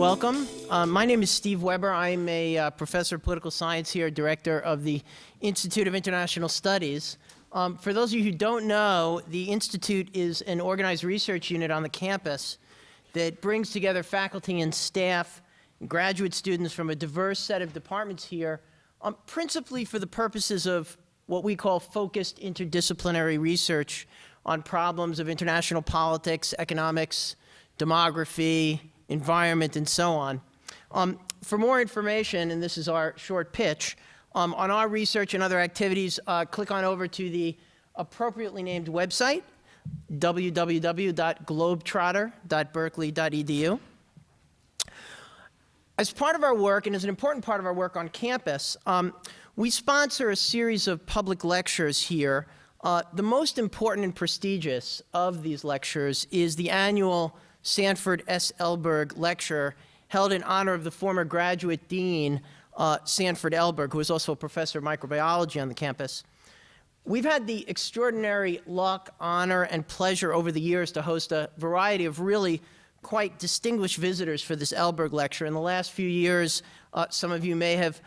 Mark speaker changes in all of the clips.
Speaker 1: welcome. My name is Steve Weber. I'm a professor of political science here, director of the Institute of International Studies. For those of you who don't know, the Institute is an organized research unit on the campus that brings together faculty and staff, and graduate students from a diverse set of departments here, principally for the purposes of what we call focused interdisciplinary research on problems of international politics, economics, demography, environment, and so on. For more information, and this is our short pitch, on our research and other activities, click on over to the appropriately named website, www.globetrotter.berkeley.edu. As part of our work, and as an important part of our work on campus, we sponsor a series of public lectures here. The most important and prestigious of these lectures is the annual Sanford S. Elberg Lecture, held in honor of the former graduate dean, Sanford Elberg, who is also a professor of microbiology on the campus. We've had the extraordinary luck, honor, and pleasure over the years to host a variety of really quite distinguished visitors for this Elberg Lecture. In the last few years, some of you may have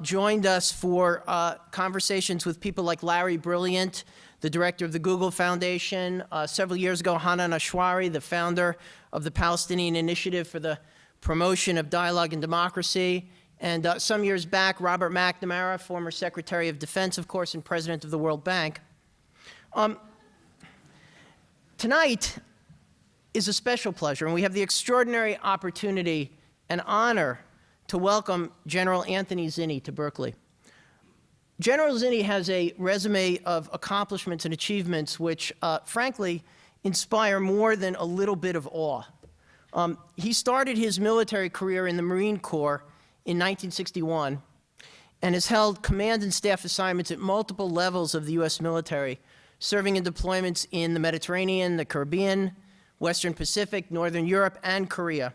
Speaker 1: joined us for conversations with people like Larry Brilliant, the director of the Google Foundation. Several years ago, Hanan Ashwari, the founder of the Palestinian Initiative for the Promotion of Dialogue and Democracy. And some years back, Robert McNamara, former Secretary of Defense, of course, and President of the World Bank. Tonight is a special pleasure, and we have the extraordinary opportunity and honor to welcome General Anthony Zinni to Berkeley. General Zinni has a resume of accomplishments and achievements which, frankly, inspire more than a little bit of awe. He started his military career in the Marine Corps in 1961 and has held command and staff assignments at multiple levels of the U.S. military, serving in deployments in the Mediterranean, the Caribbean, Western Pacific, Northern Europe, and Korea.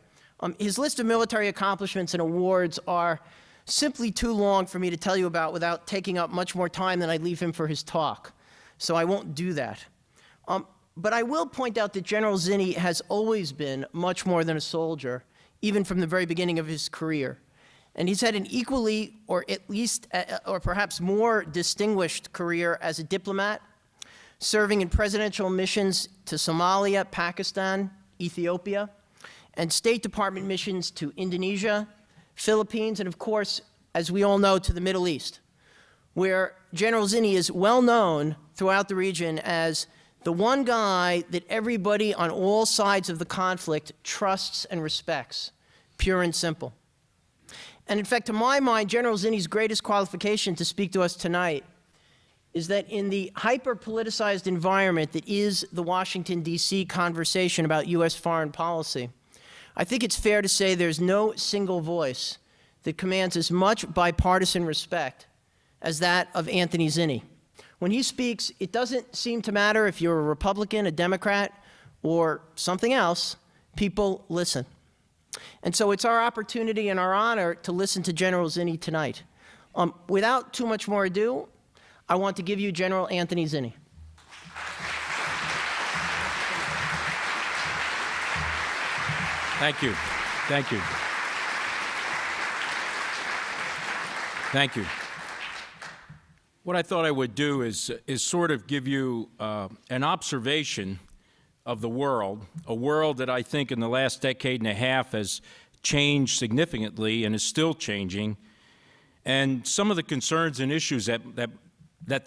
Speaker 1: His list of military accomplishments and awards are simply too long for me to tell you about without taking up much more time than I leave him for his talk, so I won't do that. But I will point out that General Zinni has always been much more than a soldier, even from the very beginning of his career. And he's had an equally, or at least, or perhaps more distinguished career as a diplomat, serving in presidential missions to Somalia, Pakistan, Ethiopia, and State Department missions to Indonesia, Philippines, and of course, as we all know, to the Middle East, where General Zinni is well known throughout the region as the one guy that everybody on all sides of the conflict trusts and respects, pure and simple. And in fact, to my mind, General Zinni's greatest qualification to speak to us tonight is that in the hyper-politicized environment that is the Washington, D.C. conversation about U.S. foreign policy, I think it's fair to say there's no single voice that commands as much bipartisan respect as that of Anthony Zinni. When he speaks, it doesn't seem to matter if you're a Republican, a Democrat, or something else, people listen. And so it's our opportunity and our honor to listen to General Zinni tonight. Without too much more ado, I want to give you General Anthony Zinni.
Speaker 2: Thank you. Thank you. Thank you. What I thought I would do is sort of give you an observation of the world, a world that I think in the last decade and a half has changed significantly and is still changing, and some of the concerns and issues that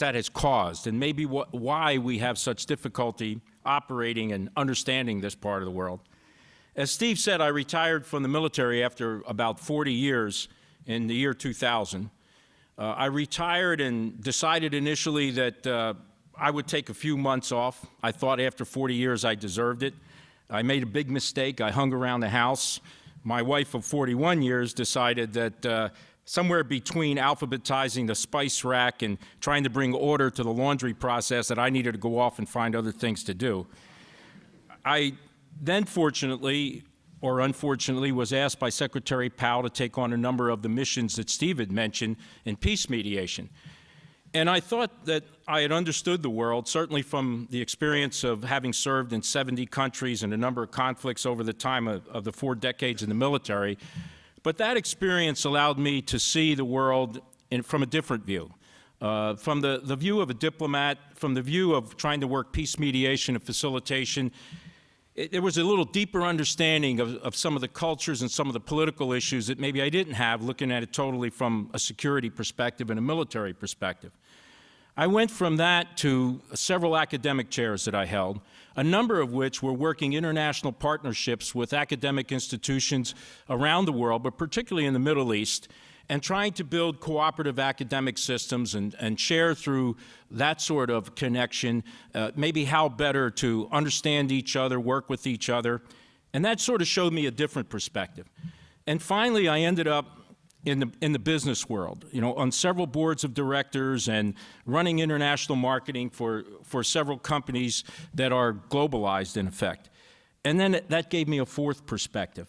Speaker 2: has caused, and maybe why we have such difficulty operating and understanding this part of the world. As Steve said, I retired from the military after about 40 years in the year 2000. I retired and decided initially that I would take a few months off. I thought after 40 years I deserved it. I made a big mistake. I hung around the house. My wife of 41 years decided that somewhere between alphabetizing the spice rack and trying to bring order to the laundry process that I needed to go off and find other things to do. I then fortunately, or unfortunately, was asked by Secretary Powell to take on a number of the missions that Steve had mentioned in peace mediation. And I thought that I had understood the world, certainly from the experience of having served in 70 countries and a number of conflicts over the time of the 4 decades in the military. But that experience allowed me to see the world from a different view. From the view of a diplomat, from the view of trying to work peace mediation and facilitation, there was a little deeper understanding of some of the cultures and some of the political issues that maybe I didn't have, looking at it totally from a security perspective and a military perspective. I went from that to several academic chairs that I held, a number of which were working international partnerships with academic institutions around the world, but particularly in the Middle East, and trying to build cooperative academic systems and share through that sort of connection, maybe how better to understand each other, work with each other. And that sort of showed me a different perspective. And finally, I ended up in the business world, on several boards of directors and running international marketing for several companies that are globalized in effect. And then that gave me a fourth perspective.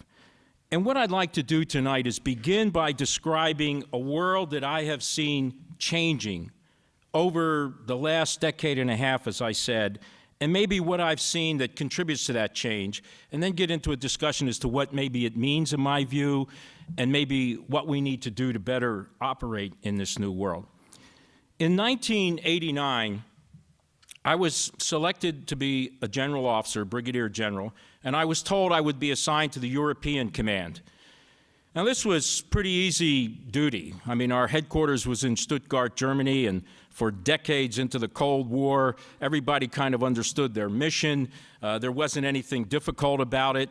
Speaker 2: And what I'd like to do tonight is begin by describing a world that I have seen changing over the last decade and a half, as I said, and maybe what I've seen that contributes to that change, and then get into a discussion as to what maybe it means in my view, and maybe what we need to do to better operate in this new world. In 1989, I was selected to be a general officer, brigadier general, and I was told I would be assigned to the European Command. Now, this was pretty easy duty. I mean, our headquarters was in Stuttgart, Germany, and for decades into the Cold War, everybody kind of understood their mission. There wasn't anything difficult about it.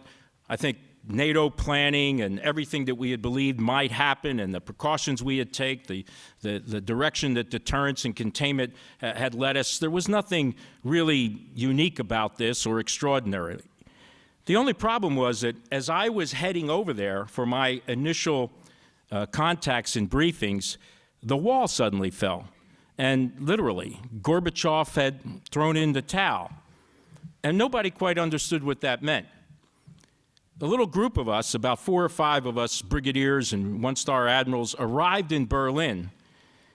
Speaker 2: I think NATO planning and everything that we had believed might happen and the precautions we had taken, the direction that deterrence and containment had led us, there was nothing really unique about this or extraordinary. The only problem was that as I was heading over there for my initial contacts and briefings, the wall suddenly fell. And literally, Gorbachev had thrown in the towel. And nobody quite understood what that meant. A little group of us, about 4 or 5 of us, brigadiers and one-star admirals, arrived in Berlin.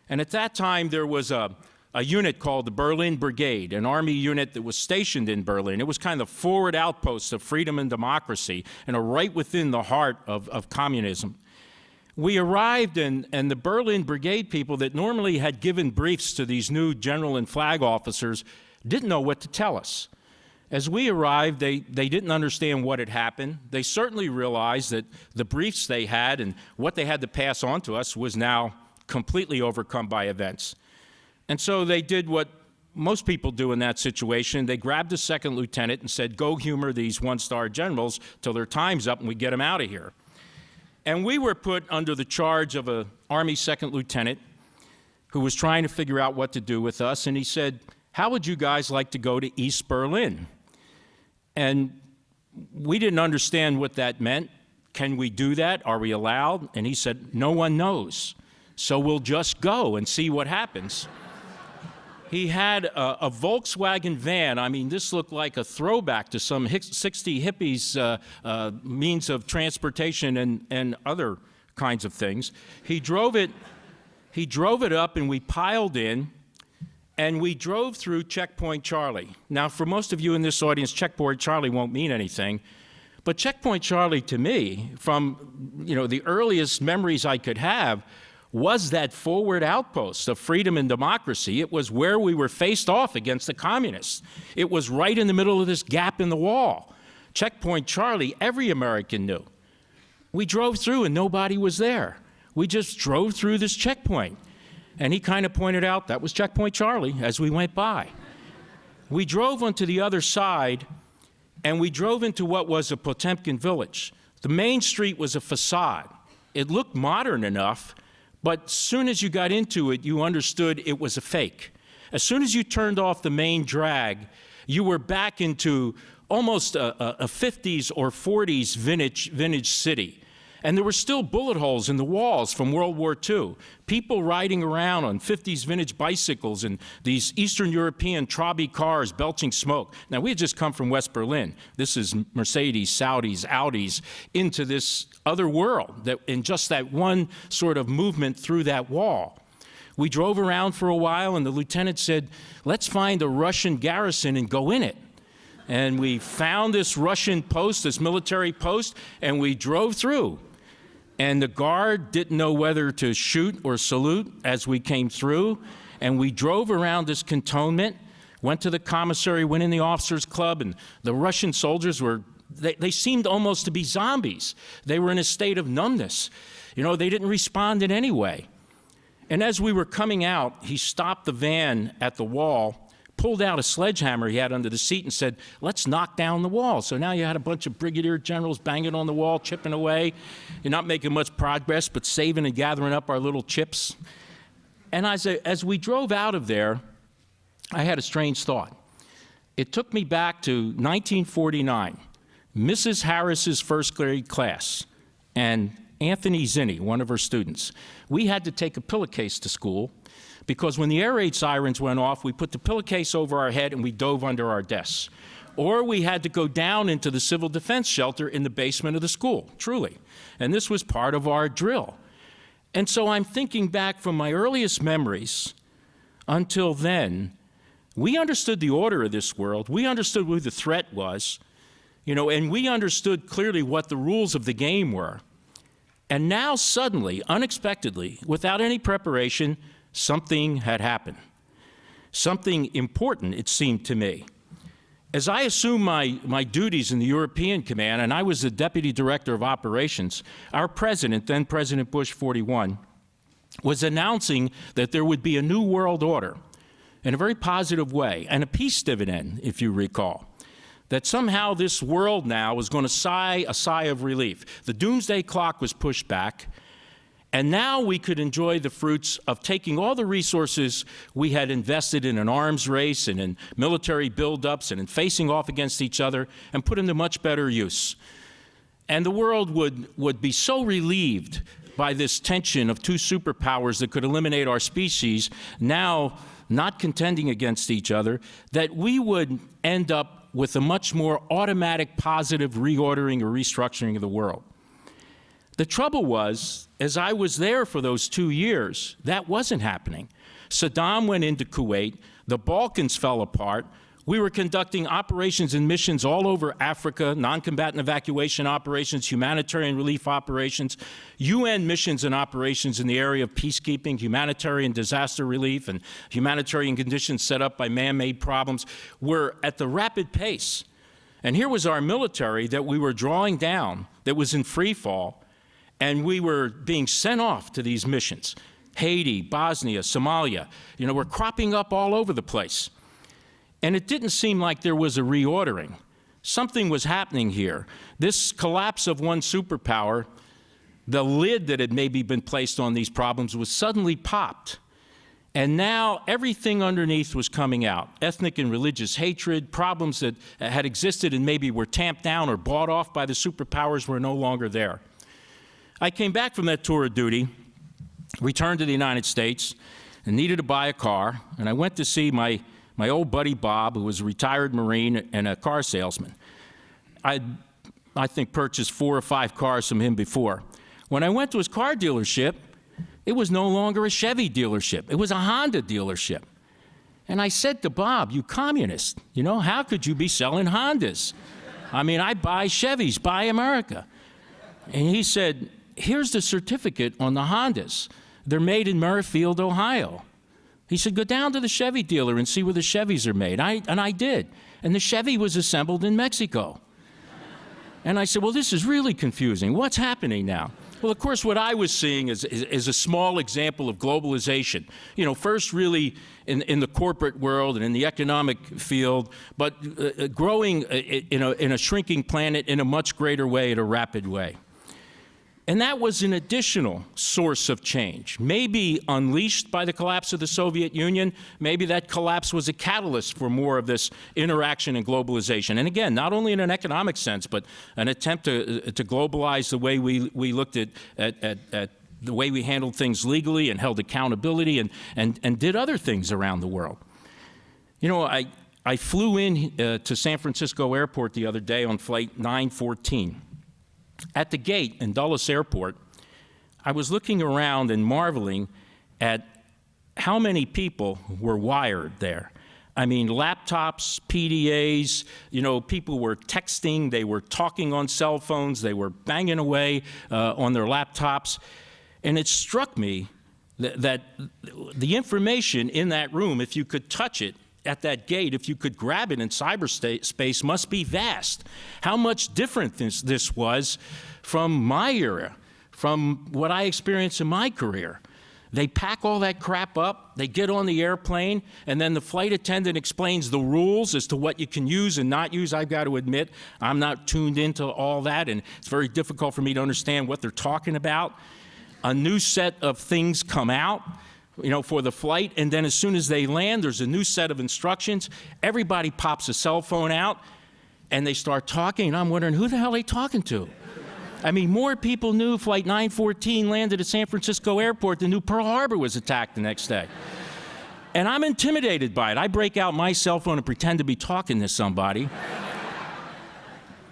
Speaker 2: And at that time, there was a unit called the Berlin Brigade, an army unit that was stationed in Berlin. It was kind of the forward outpost of freedom and democracy, and right within the heart of communism. We arrived, and the Berlin Brigade people that normally had given briefs to these new general and flag officers didn't know what to tell us. As we arrived, they didn't understand what had happened. They certainly realized that the briefs they had and what they had to pass on to us was now completely overcome by events. And so they did what most people do in that situation. They grabbed a second lieutenant and said, go humor these one-star generals till their time's up and we get them out of here. And we were put under the charge of an Army second lieutenant who was trying to figure out what to do with us. And he said, how would you guys like to go to East Berlin? And we didn't understand what that meant. Can we do that? Are we allowed? And he said, no one knows. So we'll just go and see what happens. He had a Volkswagen van. I mean, this looked like a throwback to some 60 hippies means of transportation and other kinds of things. He drove it up, and we piled in, and we drove through Checkpoint Charlie. Now, for most of you in this audience, Checkpoint Charlie won't mean anything, but Checkpoint Charlie to me, from the earliest memories I could have, was that forward outpost of freedom and democracy. It was where we were faced off against the communists. It was right in the middle of this gap in the wall. Checkpoint Charlie, every American knew. We drove through and nobody was there. We just drove through this checkpoint. And he kind of pointed out that was Checkpoint Charlie as we went by. We drove onto the other side, and we drove into what was a Potemkin village. The main street was a facade. It looked modern enough, but as soon as you got into it, you understood it was a fake. As soon as you turned off the main drag, you were back into almost a 50s or 40s vintage city. And there were still bullet holes in the walls from World War II. People riding around on 50s vintage bicycles and these Eastern European Trabi cars belching smoke. Now, we had just come from West Berlin. This is Mercedes, Saudis, Audis, into this other world, that in just that one sort of movement through that wall. We drove around for a while, and the lieutenant said, let's find a Russian garrison and go in it. And we found this Russian post, this military post, and we drove through. And the guard didn't know whether to shoot or salute as we came through. And we drove around this cantonment, went to the commissary, went in the officers' club, and the Russian soldiers were, they seemed almost to be zombies. They were in a state of numbness. You know, they didn't respond in any way. And as we were coming out, he stopped the van at the wall, pulled out a sledgehammer he had under the seat and said, let's knock down the wall. So now you had a bunch of brigadier generals banging on the wall, chipping away. You're not making much progress, but saving and gathering up our little chips. And as we drove out of there, I had a strange thought. It took me back to 1949, Mrs. Harris's first grade class, and Anthony Zinni, one of her students. We had to take a pillowcase to school because when the air raid sirens went off, we put the pillowcase over our head and we dove under our desks. Or we had to go down into the civil defense shelter in the basement of the school, truly. And this was part of our drill. And so I'm thinking back from my earliest memories until then, we understood the order of this world. We understood who the threat was, you know, and we understood clearly what the rules of the game were. And now suddenly, unexpectedly, without any preparation, something had happened. Something important, it seemed to me. As I assumed my duties in the European Command, and I was the Deputy Director of Operations, our President, then President Bush 41, was announcing that there would be a new world order in a very positive way, and a peace dividend, if you recall. That somehow this world now was going to sigh a sigh of relief. The doomsday clock was pushed back, and now we could enjoy the fruits of taking all the resources we had invested in an arms race and in military buildups and in facing off against each other and put them to much better use. And the world would be so relieved by this tension of two superpowers that could eliminate our species, now not contending against each other, that we would end up with a much more automatic positive reordering or restructuring of the world. The trouble was, as I was there for those 2 years, that wasn't happening. Saddam went into Kuwait, the Balkans fell apart, we were conducting operations and missions all over Africa, non-combatant evacuation operations, humanitarian relief operations, UN missions and operations in the area of peacekeeping, humanitarian disaster relief, and humanitarian conditions set up by man-made problems were at the rapid pace. And here was our military that we were drawing down, that was in free fall, and we were being sent off to these missions. Haiti, Bosnia, Somalia, you know, we're cropping up all over the place. And it didn't seem like there was a reordering. Something was happening here. This collapse of one superpower, the lid that had maybe been placed on these problems was suddenly popped. And now everything underneath was coming out. Ethnic and religious hatred, problems that had existed and maybe were tamped down or bought off by the superpowers were no longer there. I came back from that tour of duty, returned to the United States, and needed to buy a car, and I went to see my old buddy Bob, who was a retired Marine and a car salesman. I think purchased 4 or 5 cars from him before. When I went to his car dealership, it was no longer a Chevy dealership. It was a Honda dealership. And I said to Bob, you communist, you know, how could you be selling Hondas? I mean, I buy Chevys, buy America. And he said, here's the certificate on the Hondas. They're made in Merrifield, Ohio. He said, go down to the Chevy dealer and see where the Chevys are made. And I did. And the Chevy was assembled in Mexico. And I said, well, this is really confusing. What's happening now? Well, of course, what I was seeing is a small example of globalization. You know, first really in the corporate world and in the economic field, but growing in a shrinking planet in a much greater way, in a rapid way. And that was an additional source of change, maybe unleashed by the collapse of the Soviet Union. Maybe that collapse was a catalyst for more of this interaction and globalization. And again, not only in an economic sense, but an attempt to globalize the way we looked at the way we handled things legally and held accountability and did other things around the world. You know, I flew in to San Francisco Airport the other day on flight 914. At the gate in Dulles Airport, I was looking around and marveling at how many people were wired there. I mean, laptops, PDAs, you know, people were texting, they were talking on cell phones, they were banging away on their laptops. And it struck me that the information in that room, if you could touch it at that gate, if you could grab it in cyberspace, must be vast. How much different this was from my era, from what I experienced in my career. They pack all that crap up, they get on the airplane, and then the flight attendant explains the rules as to what you can use and not use. I've got to admit, I'm not tuned into all that, and it's very difficult for me to understand what they're talking about. A new set of things come out, you know, for the flight, and then as soon as they land, there's a new set of instructions. Everybody pops a cell phone out, and they start talking, and I'm wondering, who the hell are they talking to? I mean, more people knew Flight 914 landed at San Francisco Airport than knew Pearl Harbor was attacked the next day. And I'm intimidated by it. I break out my cell phone and pretend to be talking to somebody.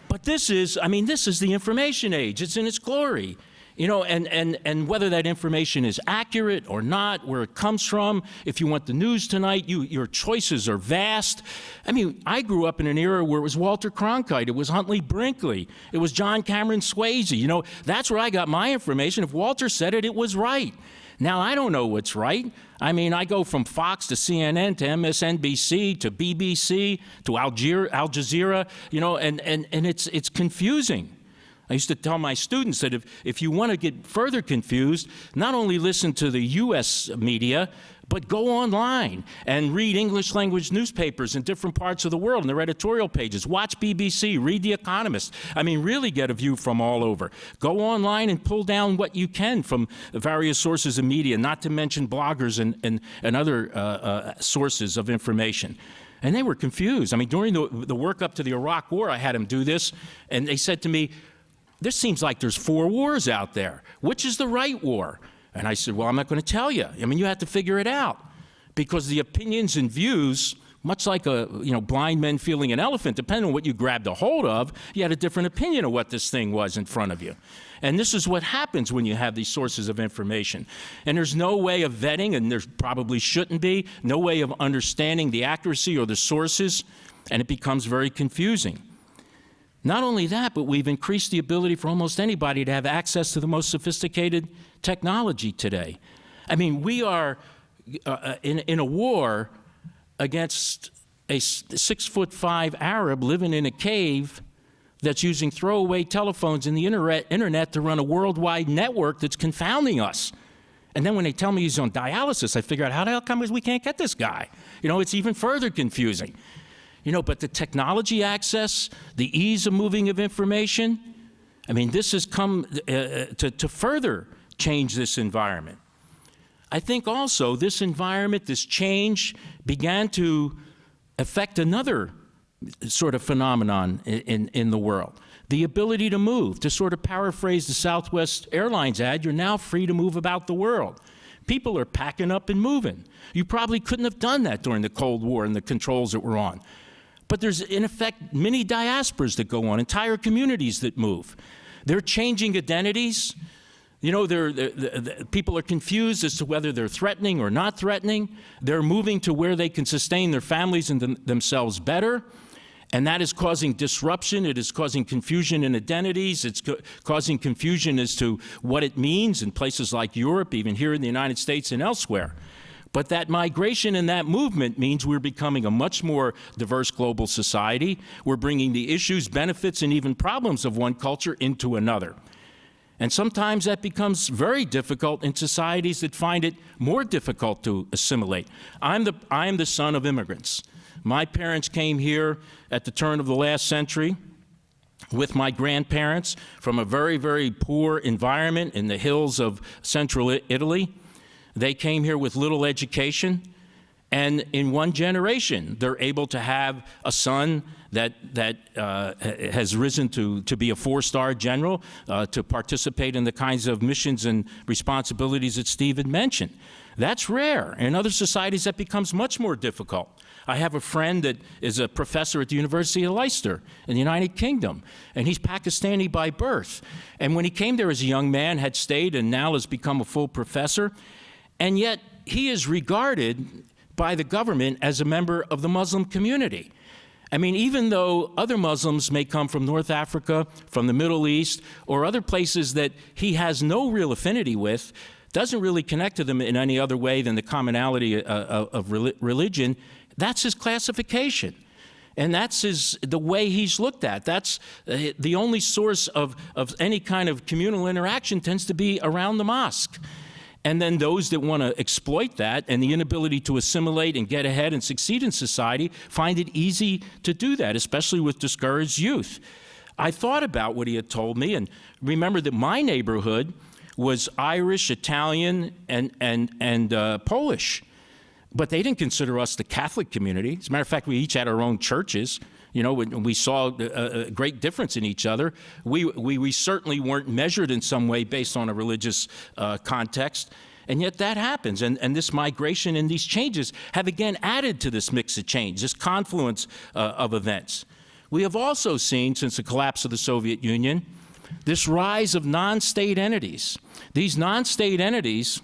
Speaker 2: But this is, I mean, this is the information age. It's in its glory. You know, and whether that information is accurate or not, where it comes from, if you want the news tonight, your choices are vast. I mean, I grew up in an era where it was Walter Cronkite, it was Huntley Brinkley, it was John Cameron Swayze. You know, that's where I got my information. If Walter said it, it was right. Now, I don't know what's right. I mean, I go from Fox to CNN to MSNBC to BBC to Al Jazeera, you know, and it's confusing. I used to tell my students that if you want to get further confused, not only listen to the U.S. media, but go online and read English language newspapers in different parts of the world and their editorial pages. Watch BBC, read The Economist. I mean, really get a view from all over. Go online and pull down what you can from various sources of media, not to mention bloggers and other sources of information. And they were confused. I mean, during the work up to the Iraq War, I had them do this, and they said to me, "This seems like there's 4 wars out there. Which is the right war?" And I said, well, I'm not going to tell you. I mean, you have to figure it out. Because the opinions and views, much like blind men feeling an elephant, depending on what you grabbed a hold of, you had a different opinion of what this thing was in front of you. And this is what happens when you have these sources of information. And there's no way of vetting, and there probably shouldn't be, no way of understanding the accuracy or the sources, and it becomes very confusing. Not only that, but we've increased the ability for almost anybody to have access to the most sophisticated technology today. I mean, we are in a war against a 6'5" Arab living in a cave that's using throwaway telephones and the internet to run a worldwide network that's confounding us. And then when they tell me he's on dialysis, I figure out how the hell come we can't get this guy? You know, it's even further confusing. You know, but the technology access, the ease of moving of information, I mean, this has come to further change this environment. I think also this environment, this change, began to affect another sort of phenomenon in the world. The ability to move. To sort of paraphrase the Southwest Airlines ad, you're now free to move about the world. People are packing up and moving. You probably couldn't have done that during the Cold War and the controls that were on. But there's, in effect, many diasporas that go on, entire communities that move. They're changing identities. You know, people are confused as to whether they're threatening or not threatening. They're moving to where they can sustain their families and themselves better. And that is causing disruption. It is causing confusion in identities. It's causing confusion as to what it means in places like Europe, even here in the United States and elsewhere. But that migration and that movement means we're becoming a much more diverse global society. We're bringing the issues, benefits, and even problems of one culture into another. And sometimes that becomes very difficult in societies that find it more difficult to assimilate. I'm the son of immigrants. My parents came here at the turn of the last century with my grandparents from a very, very poor environment in the hills of central Italy. They came here with little education, and in one generation, they're able to have a son that has risen to be a 4-star general, to participate in the kinds of missions and responsibilities that Steve had mentioned. That's rare. In other societies, that becomes much more difficult. I have a friend that is a professor at the University of Leicester in the United Kingdom, and he's Pakistani by birth. And when he came there as a young man, had stayed and now has become a full professor. And yet, he is regarded by the government as a member of the Muslim community. I mean, even though other Muslims may come from North Africa, from the Middle East, or other places that he has no real affinity with, doesn't really connect to them in any other way than the commonality of religion, that's his classification. And that's the way he's looked at. That's the only source of any kind of communal interaction tends to be around the mosque. And then those that want to exploit that and the inability to assimilate and get ahead and succeed in society find it easy to do that, especially with discouraged youth. I thought about what he had told me and remembered that my neighborhood was Irish, Italian, and Polish. But they didn't consider us the Catholic community. As a matter of fact, we each had our own churches. You know, we saw a great difference in each other. We certainly weren't measured in some way based on a religious context. And yet that happens. And this migration and these changes have again added to this mix of change, this confluence of events. We have also seen, since the collapse of the Soviet Union, this rise of non-state entities. These non-state entities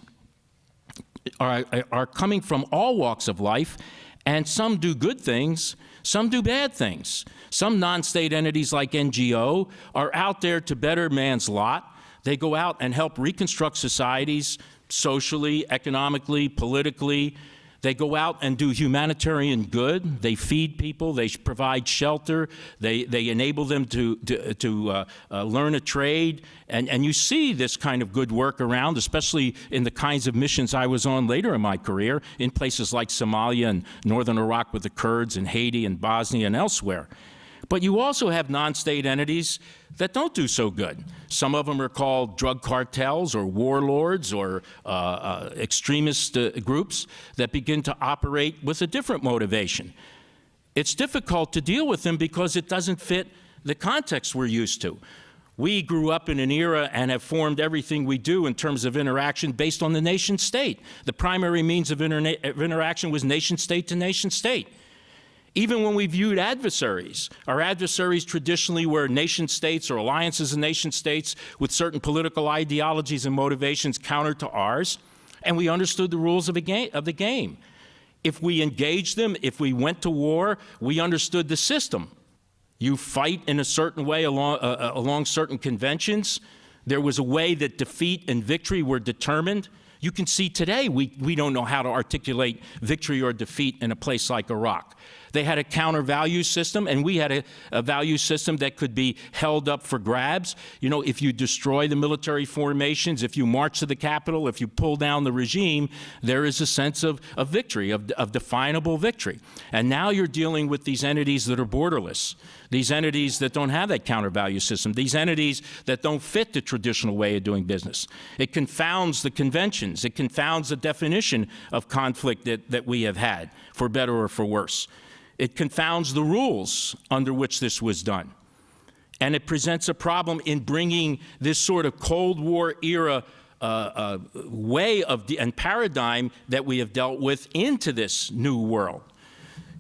Speaker 2: are coming from all walks of life, and some do good things, some do bad things. Some non-state entities like NGO are out there to better man's lot. They go out and help reconstruct societies socially, economically, politically. They go out and do humanitarian good. They feed people. They provide shelter. They enable them to learn a trade. And you see this kind of good work around, especially in the kinds of missions I was on later in my career, in places like Somalia and northern Iraq with the Kurds and Haiti and Bosnia and elsewhere. But you also have non-state entities that don't do so good. Some of them are called drug cartels or warlords or extremist groups that begin to operate with a different motivation. It's difficult to deal with them because it doesn't fit the context we're used to. We grew up in an era and have formed everything we do in terms of interaction based on the nation state. The primary means of interaction was nation state to nation state. Even when we viewed adversaries, our adversaries traditionally were nation states or alliances of nation states with certain political ideologies and motivations counter to ours, and we understood the rules of the game. If we engaged them, if we went to war, we understood the system. You fight in a certain way along certain conventions. There was a way that defeat and victory were determined. You can see today we don't know how to articulate victory or defeat in a place like Iraq. They had a counter-value system, and we had a value system that could be held up for grabs. You know, if you destroy the military formations, if you march to the capital, if you pull down the regime, there is a sense of victory, of definable victory. And now you're dealing with these entities that are borderless, these entities that don't have that counter-value system, these entities that don't fit the traditional way of doing business. It confounds the conventions. It confounds the definition of conflict that we have had, for better or for worse. It confounds the rules under which this was done. And it presents a problem in bringing this sort of Cold War era way and paradigm that we have dealt with into this new world.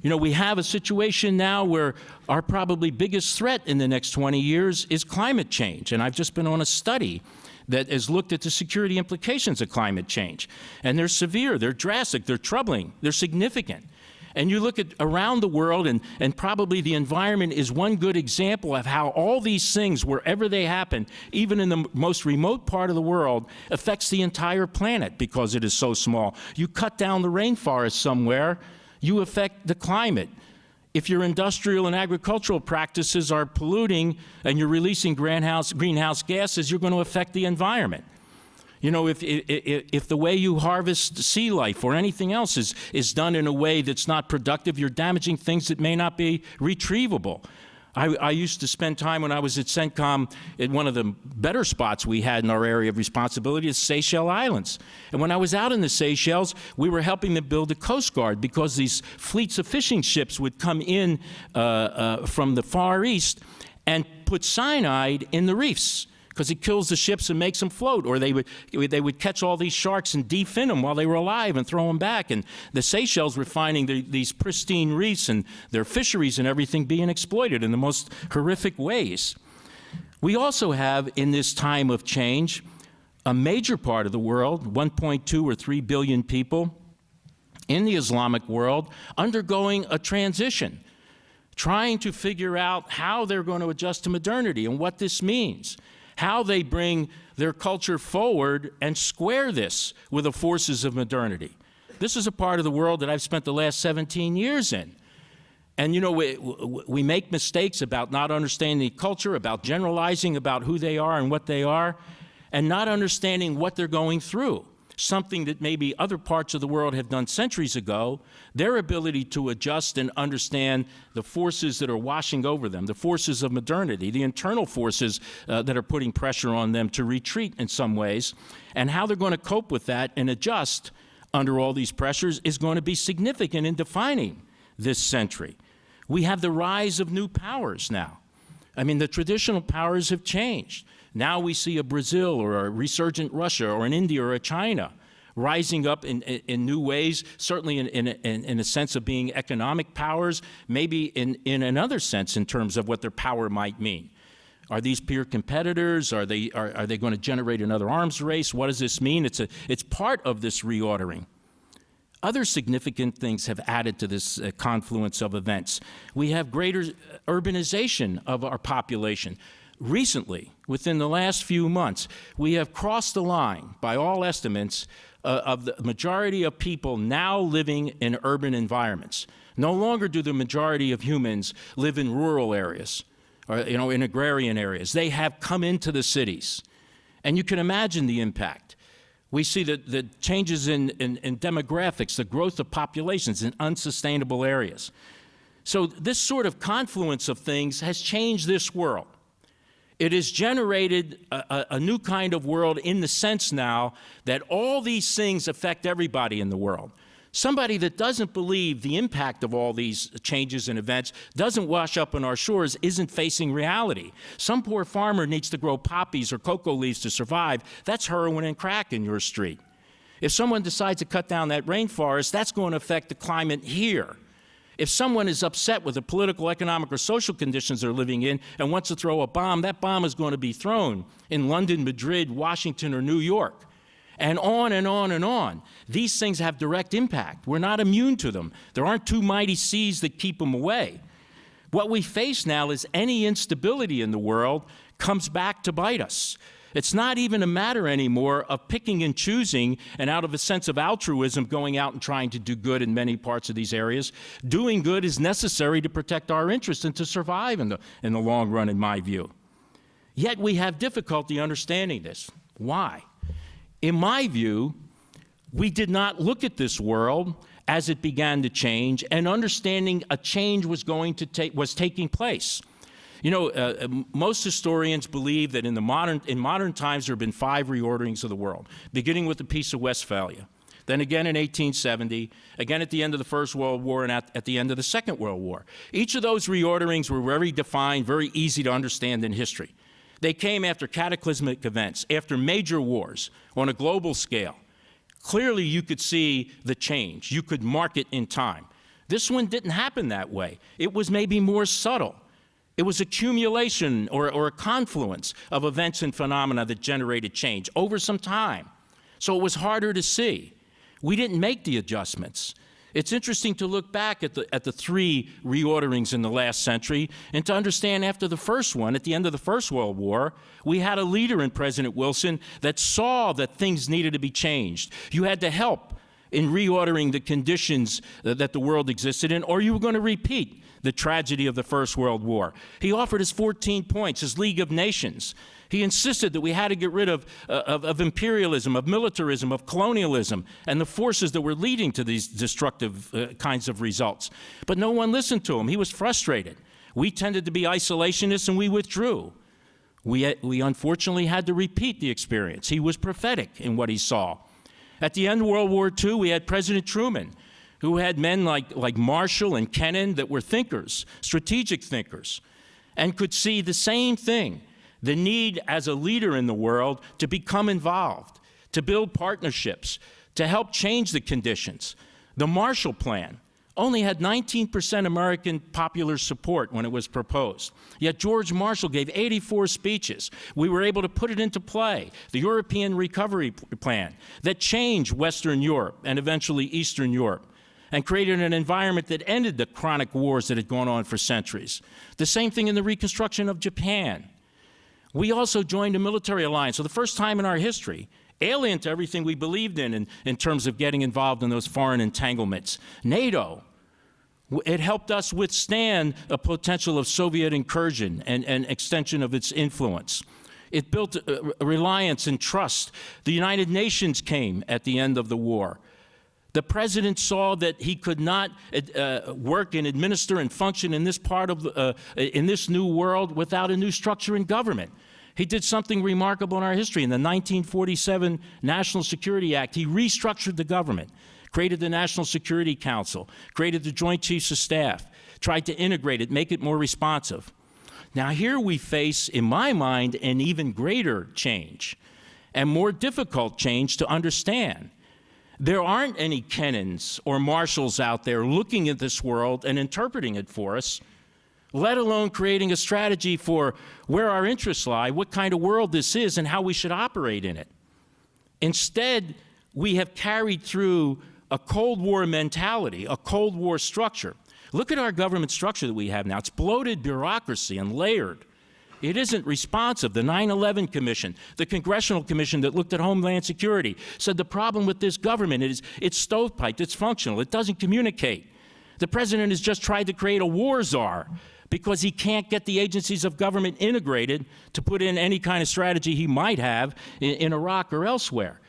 Speaker 2: You know, we have a situation now where our probably biggest threat in the next 20 years is climate change. And I've just been on a study that has looked at the security implications of climate change. And they're severe, they're drastic, they're troubling, they're significant. And you look at around the world, and probably the environment is one good example of how all these things, wherever they happen, even in the most remote part of the world, affects the entire planet because it is so small. You cut down the rainforest somewhere, you affect the climate. If your industrial and agricultural practices are polluting and you're releasing greenhouse gases, you're going to affect the environment. You know, if the way you harvest sea life or anything else is done in a way that's not productive, you're damaging things that may not be retrievable. I used to spend time when I was at CENTCOM in one of the better spots we had in our area of responsibility is Seychelles Islands. And when I was out in the Seychelles, we were helping them build a Coast Guard because these fleets of fishing ships would come in from the Far East and put cyanide in the reefs, because it kills the ships and makes them float. Or they would catch all these sharks and defin them while they were alive and throw them back. And the Seychelles were finding these pristine reefs and their fisheries and everything being exploited in the most horrific ways. We also have, in this time of change, a major part of the world, 1.2 or 3 billion people in the Islamic world, undergoing a transition, trying to figure out how they're going to adjust to modernity and what this means, how they bring their culture forward and square this with the forces of modernity. This is a part of the world that I've spent the last 17 years in. And you know, we make mistakes about not understanding the culture, about generalizing about who they are and what they are, and not understanding what they're going through. Something that maybe other parts of the world have done centuries ago, their ability to adjust and understand the forces that are washing over them, the forces of modernity, the internal forces that are putting pressure on them to retreat in some ways, and how they're going to cope with that and adjust under all these pressures is going to be significant in defining this century. We have the rise of new powers now. I mean, the traditional powers have changed. Now we see a Brazil or a resurgent Russia or an India or a China rising up in new ways, certainly in a sense of being economic powers, maybe in another sense in terms of what their power might mean. Are these peer competitors? Are they going to generate another arms race? What does this mean? It's part of this reordering. Other significant things have added to this confluence of events. We have greater urbanization of our population. Recently, within the last few months, we have crossed the line, by all estimates, of the majority of people now living in urban environments. No longer do the majority of humans live in rural areas or in agrarian areas. They have come into the cities. And you can imagine the impact. We see the changes in demographics, the growth of populations in unsustainable areas. So this sort of confluence of things has changed this world. It has generated a new kind of world in the sense now that all these things affect everybody in the world. Somebody that doesn't believe the impact of all these changes and events, doesn't wash up on our shores, isn't facing reality. Some poor farmer needs to grow poppies or cocoa leaves to survive. That's heroin and crack in your street. If someone decides to cut down that rainforest, that's going to affect the climate here. If someone is upset with the political, economic, or social conditions they're living in and wants to throw a bomb, that bomb is going to be thrown in London, Madrid, Washington, or New York. And on and on and on. These things have direct impact. We're not immune to them. There aren't two mighty seas that keep them away. What we face now is any instability in the world comes back to bite us. It's not even a matter anymore of picking and choosing and out of a sense of altruism going out and trying to do good in many parts of these areas. Doing good is necessary to protect our interests and to survive in the long run, in my view. Yet we have difficulty understanding this. Why? In my view, we did not look at this world as it began to change and understanding a change was taking place. You know, most historians believe that in modern times there have been 5 reorderings of the world, beginning with the Peace of Westphalia, then again in 1870, again at the end of the First World War, and at the end of the Second World War. Each of those reorderings were very defined, very easy to understand in history. They came after cataclysmic events, after major wars on a global scale. Clearly, you could see the change. You could mark it in time. This one didn't happen that way. It was maybe more subtle. It was accumulation or a confluence of events and phenomena that generated change over some time. So it was harder to see. We didn't make the adjustments. It's interesting to look back at the 3 reorderings in the last century and to understand after the first one, at the end of the First World War, we had a leader in President Wilson that saw that things needed to be changed. You had to help in reordering the conditions that the world existed in, or you were going to repeat the tragedy of the First World War. He offered his 14 points, his League of Nations. He insisted that we had to get rid of imperialism, of militarism, of colonialism, and the forces that were leading to these destructive kinds of results. But no one listened to him. He was frustrated. We tended to be isolationists, and we withdrew. We unfortunately had to repeat the experience. He was prophetic in what he saw. At the end of World War II, we had President Truman, who had men like Marshall and Kennan that were thinkers, strategic thinkers, and could see the same thing. The need as a leader in the world to become involved, to build partnerships, to help change the conditions. The Marshall Plan, only had 19% American popular support when it was proposed. Yet George Marshall gave 84 speeches. We were able to put it into play, the European Recovery Plan that changed Western Europe and eventually Eastern Europe, and created an environment that ended the chronic wars that had gone on for centuries. The same thing in the reconstruction of Japan. We also joined a military alliance for the first time in our history, alien to everything we believed in terms of getting involved in those foreign entanglements. NATO, it helped us withstand a potential of Soviet incursion and extension of its influence. It built a reliance and trust. The United Nations came at the end of the war. The president saw that he could not work and administer and function in this part of in this new world without a new structure in government. He did something remarkable in our history. In the 1947 National Security Act, he restructured the government, created the National Security Council, created the Joint Chiefs of Staff, tried to integrate it, make it more responsive. Now here we face, in my mind, an even greater change and more difficult change to understand. There aren't any Kennans or Marshalls out there looking at this world and interpreting it for us, let alone creating a strategy for where our interests lie, what kind of world this is, and how we should operate in it. Instead, we have carried through a Cold War mentality, a Cold War structure. Look at our government structure that we have now. It's bloated bureaucracy and layered. It isn't responsive. The 9/11 Commission, the Congressional Commission that looked at Homeland Security, said the problem with this government is it's stovepiped, it's functional, it doesn't communicate. The president has just tried to create a war czar because he can't get the agencies of government integrated to put in any kind of strategy he might have in Iraq or elsewhere.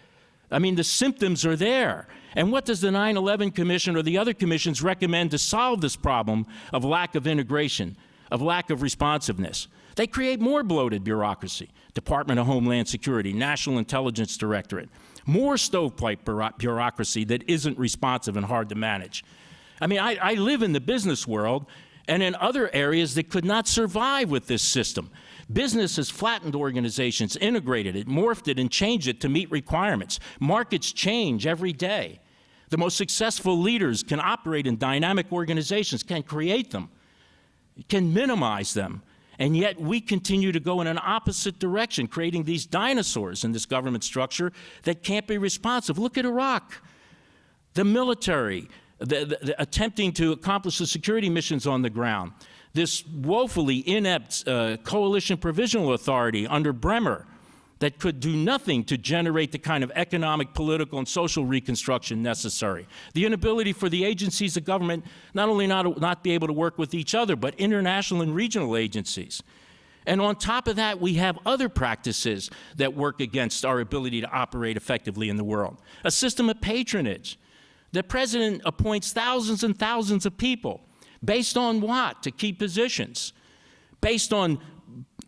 Speaker 2: I mean, the symptoms are there. And what does the 9/11 Commission or the other commissions recommend to solve this problem of lack of integration, of lack of responsiveness? They create more bloated bureaucracy. Department of Homeland Security, National Intelligence Directorate, more stovepipe bureaucracy that isn't responsive and hard to manage. I mean, I live in the business world and in other areas that could not survive with this system. Business has flattened organizations, integrated it, morphed it, and changed it to meet requirements. Markets change every day. The most successful leaders can operate in dynamic organizations, can create them, can minimize them. And yet we continue to go in an opposite direction, creating these dinosaurs in this government structure that can't be responsive. Look at Iraq. The military, the attempting to accomplish the security missions on the ground. This woefully inept coalition provisional authority under Bremer that could do nothing to generate the kind of economic, political, and social reconstruction necessary. The inability for the agencies of government not only not be able to work with each other, but international and regional agencies. And on top of that, we have other practices that work against our ability to operate effectively in the world. A system of patronage. The president appoints thousands and thousands of people. Based on what? To key positions. Based on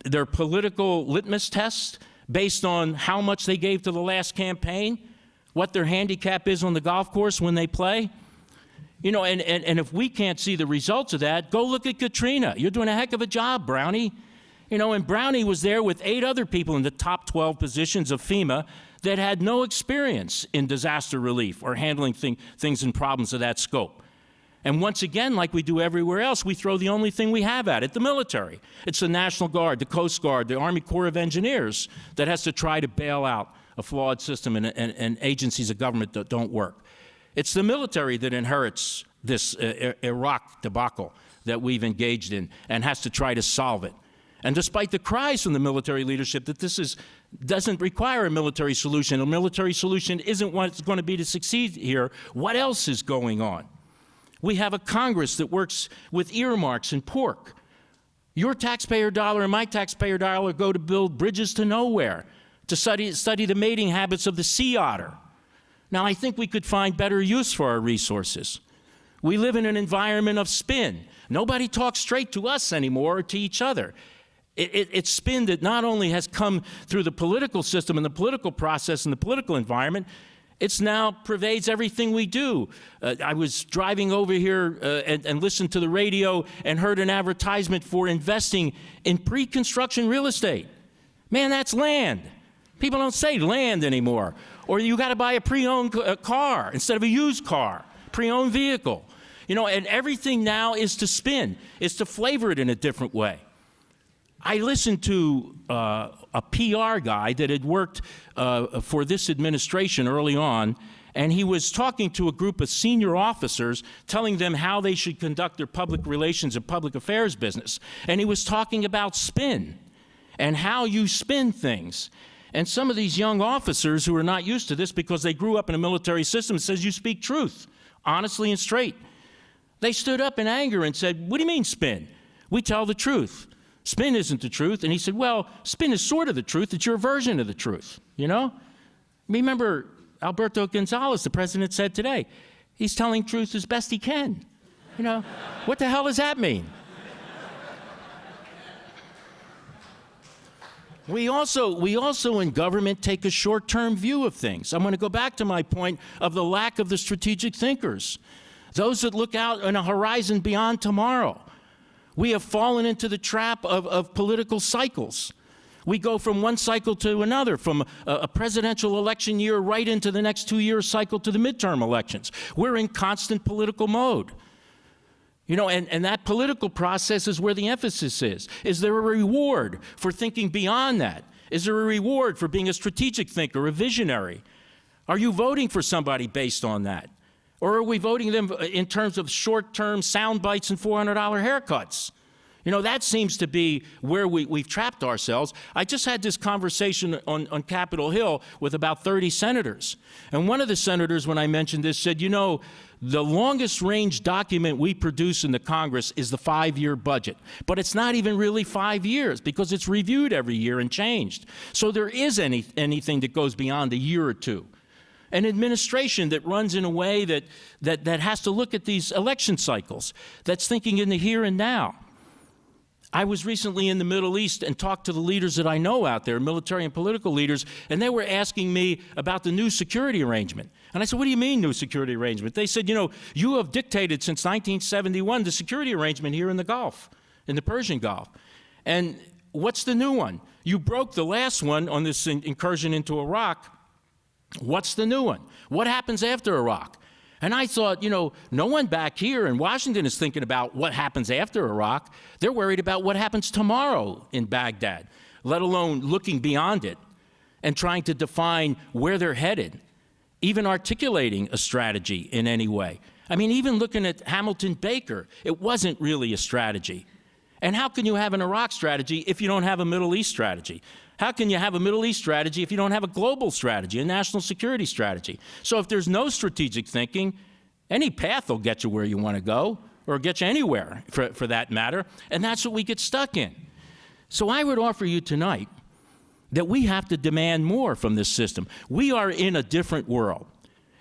Speaker 2: their political litmus tests, based on how much they gave to the last campaign, what their handicap is on the golf course when they play. You know, and if we can't see the results of that, go look at Katrina. You're doing a heck of a job, Brownie. You know, and Brownie was there with 8 other people in the top 12 positions of FEMA that had no experience in disaster relief or handling things and problems of that scope. And once again, like we do everywhere else, we throw the only thing we have at it, the military. It's the National Guard, the Coast Guard, the Army Corps of Engineers that has to try to bail out a flawed system and agencies of government that don't work. It's the military that inherits this Iraq debacle that we've engaged in and has to try to solve it. And despite the cries from the military leadership that this doesn't require a military solution isn't what's going to be to succeed here, what else is going on? We have a Congress that works with earmarks and pork. Your taxpayer dollar and my taxpayer dollar go to build bridges to nowhere, to study the mating habits of the sea otter. Now, I think we could find better use for our resources. We live in an environment of spin. Nobody talks straight to us anymore or to each other. It's spin that not only has come through the political system and the political process and the political environment, it's now pervades everything we do. I was driving over here and listened to the radio and heard an advertisement for investing in pre-construction real estate. Man, that's land. People don't say land anymore. Or you got to buy a pre-owned car instead of a used car, pre-owned vehicle. You know, and everything now is to spin, is to flavor it in a different way. I listened to a PR guy that had worked for this administration early on, and he was talking to a group of senior officers, telling them how they should conduct their public relations and public affairs business. And he was talking about spin and how you spin things. And some of these young officers who are not used to this because they grew up in a military system that says you speak truth, honestly and straight. They stood up in anger and said, "What do you mean spin? We tell the truth. Spin isn't the truth." And he said, "Well, spin is sort of the truth. It's your version of the truth, you know?" Remember, Alberto Gonzales, the president, said today, he's telling truth as best he can. You know, what the hell does that mean? We also in government take a short-term view of things. I'm going to go back to my point of the lack of the strategic thinkers, those that look out on a horizon beyond tomorrow. We have fallen into the trap of political cycles. We go from one cycle to another, from a presidential election year right into the next 2-year cycle to the midterm elections. We're in constant political mode. You know, and that political process is where the emphasis is. Is there a reward for thinking beyond that? Is there a reward for being a strategic thinker, a visionary? Are you voting for somebody based on that? Or are we voting them in terms of short-term sound bites and $400 haircuts? You know, that seems to be where we've trapped ourselves. I just had this conversation on Capitol Hill with about 30 senators. And one of the senators, when I mentioned this, said, you know, the longest range document we produce in the Congress is the 5-year budget. But it's not even really 5 years because it's reviewed every year and changed. So there is anything that goes beyond a year or two. An administration that runs in a way that has to look at these election cycles, that's thinking in the here and now. I was recently in the Middle East and talked to the leaders that I know out there, military and political leaders, and they were asking me about the new security arrangement. And I said, what do you mean new security arrangement? They said, you know, you have dictated since 1971 the security arrangement here in the Gulf, in the Persian Gulf. And what's the new one? You broke the last one on this incursion into Iraq. What's the new one? What happens after Iraq? And I thought, you know, no one back here in Washington is thinking about what happens after Iraq. They're worried about what happens tomorrow in Baghdad, let alone looking beyond it and trying to define where they're headed, even articulating a strategy in any way. I mean, even looking at Hamilton Baker, it wasn't really a strategy. And how can you have an Iraq strategy if you don't have a Middle East strategy? How can you have a Middle East strategy if you don't have a global strategy, a national security strategy? So if there's no strategic thinking, any path will get you where you want to go, or get you anywhere for that matter, and that's what we get stuck in. So I would offer you tonight that we have to demand more from this system. We are in a different world.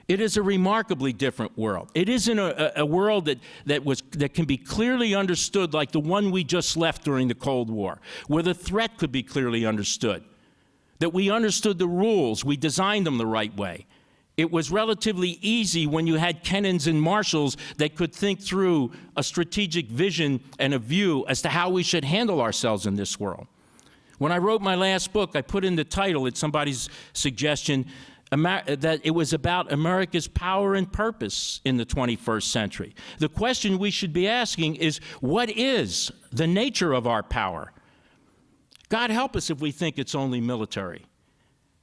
Speaker 2: It is a remarkably different world. It isn't a world that can be clearly understood like the one we just left during the Cold War, where the threat could be clearly understood, that we understood the rules, we designed them the right way. It was relatively easy when you had Kennons and Marshalls that could think through a strategic vision and a view as to how we should handle ourselves in this world. When I wrote my last book, I put in the title, at somebody's suggestion, that it was about America's power and purpose in the 21st century. The question we should be asking is, what is the nature of our power? God help us if we think it's only military.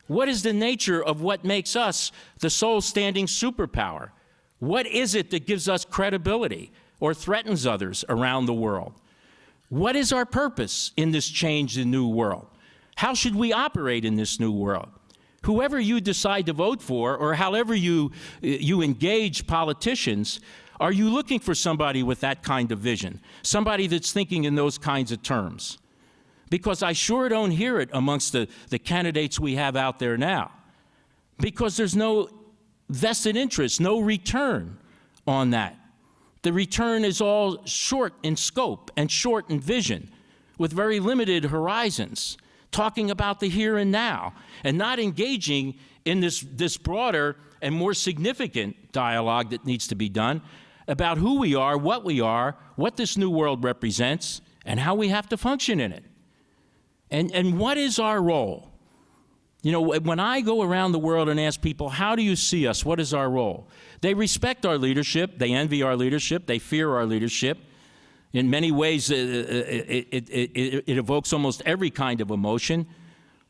Speaker 2: What is the nature of what makes us the sole-standing superpower? What is it that gives us credibility or threatens others around the world? What is our purpose in this changed and new world? How should we operate in this new world? Whoever you decide to vote for, or however you engage politicians, are you looking for somebody with that kind of vision? Somebody that's thinking in those kinds of terms? Because I sure don't hear it amongst the candidates we have out there now. Because there's no vested interest, no return on that. The return is all short in scope and short in vision, with very limited horizons, talking about the here and now, and not engaging in this broader and more significant dialogue that needs to be done about who we are, what this new world represents, and how we have to function in it. And what is our role? You know, when I go around the world and ask people, how do you see us? What is our role? They respect our leadership. They envy our leadership. They fear our leadership. In many ways, it evokes almost every kind of emotion.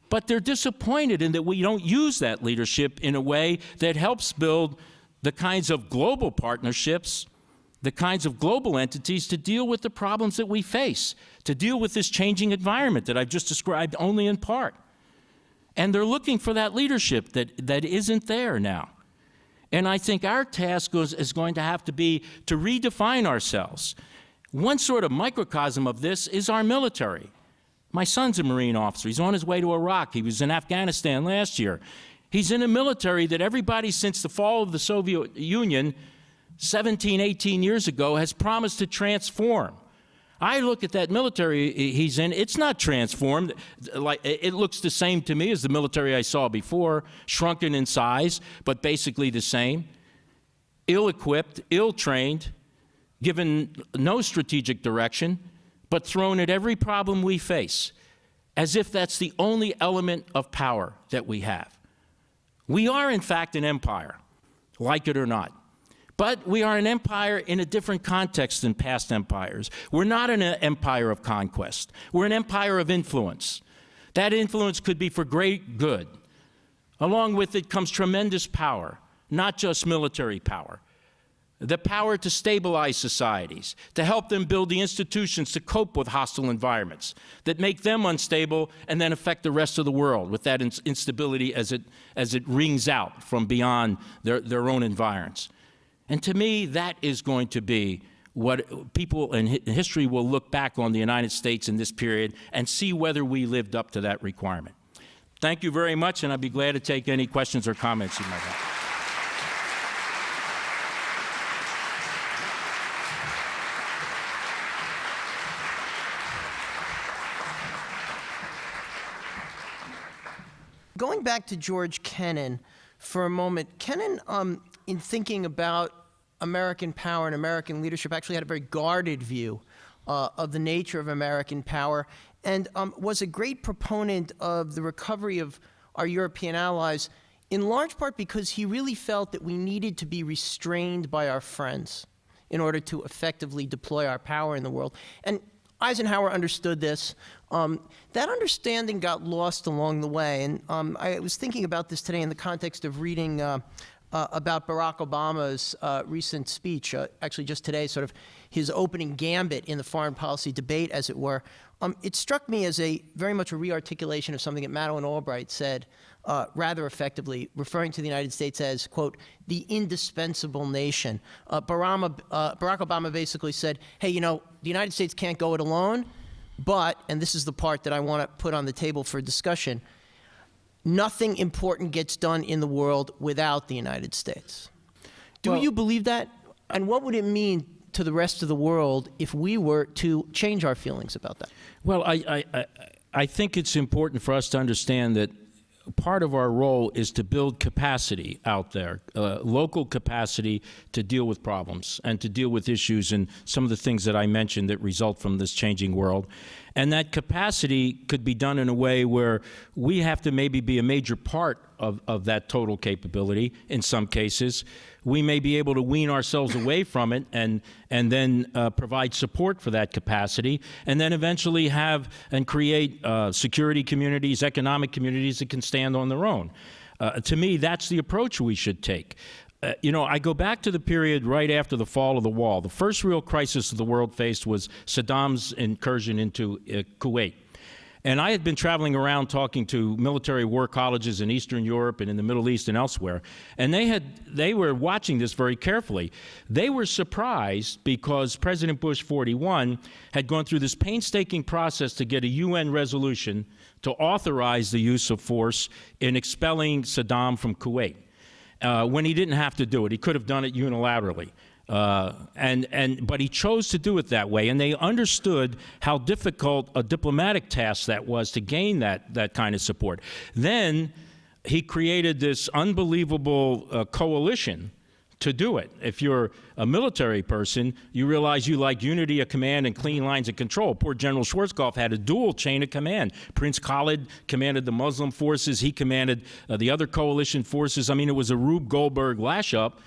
Speaker 2: But they're disappointed in that we don't use that leadership in a way that helps build the kinds of global partnerships, the kinds of global entities to deal with the problems that we face, to deal with this changing environment that I've just described only in part. And they're looking for that leadership that isn't there now. And I think our task is going to have to be to redefine ourselves. One sort of microcosm of this is our military. My son's a Marine officer. He's on his way to Iraq. He was in Afghanistan last year. He's in a military that everybody since the fall of the Soviet Union 17, 18 years ago has promised to transform. I look at that military he's in, it's not transformed. Like, it looks the same to me as the military I saw before, shrunken in size, but basically the same. Ill-equipped, ill-trained, given no strategic direction, but thrown at every problem we face, as if that's the only element of power that we have. We are, in fact, an empire, like it or not. But we are an empire in a different context than past empires. We're not an empire of conquest. We're an empire of influence. That influence could be for great good. Along with it comes tremendous power, not just military power. The power to stabilize societies, to help them build the institutions to cope with hostile environments that make them unstable and then affect the rest of the world with that instability as it rings out from beyond their own environs. And to me, that is going to be what people in history will look back on the United States in this period and see whether we lived up to that requirement. Thank you very much, and I'd be glad to take any questions or comments you might have.
Speaker 1: Going back to George Kennan for a moment, Kennan, in thinking about American power and American leadership, actually had a very guarded view of the nature of American power, and was a great proponent of the recovery of our European allies, in large part because he really felt that we needed to be restrained by our friends in order to effectively deploy our power in the world. And Eisenhower understood this. That understanding got lost along the way, and I was thinking about this today in the context of reading about Barack Obama's recent speech, actually just today, sort of his opening gambit in the foreign policy debate, as it were. It struck me as very much a re-articulation of something that Madeleine Albright said rather effectively, referring to the United States as, quote, the indispensable nation. Barack Obama basically said, hey, you know, the United States can't go it alone, but, and this is the part that I want to put on the table for discussion, nothing important gets done in the world without the United States. Do you believe that? And what would it mean to the rest of the world if we were to change our feelings about that?
Speaker 2: Well, I think it's important for us to understand that part of our role is to build capacity out there, local capacity to deal with problems and to deal with issues and some of the things that I mentioned that result from this changing world. And that capacity could be done in a way where we have to maybe be a major part of that total capability in some cases. We may be able to wean ourselves away from it and then provide support for that capacity, and then eventually have and create security communities, economic communities that can stand on their own. To me, that's the approach we should take. You know, I go back to the period right after the fall of the wall. The first real crisis the world faced was Saddam's incursion into Kuwait. And I had been traveling around talking to military war colleges in Eastern Europe and in the Middle East and elsewhere, and they were watching this very carefully. They were surprised because President Bush 41 had gone through this painstaking process to get a UN resolution to authorize the use of force in expelling Saddam from Kuwait. When he didn't have to do it. He could have done it unilaterally. But he chose to do it that way, and they understood how difficult a diplomatic task that was to gain that kind of support. Then he created this unbelievable coalition to do it. If you're a military person, you realize you like unity of command and clean lines of control. Poor General Schwarzkopf had a dual chain of command. Prince Khalid commanded the Muslim forces. He commanded the other coalition forces. I mean, it was a Rube Goldberg lash-up.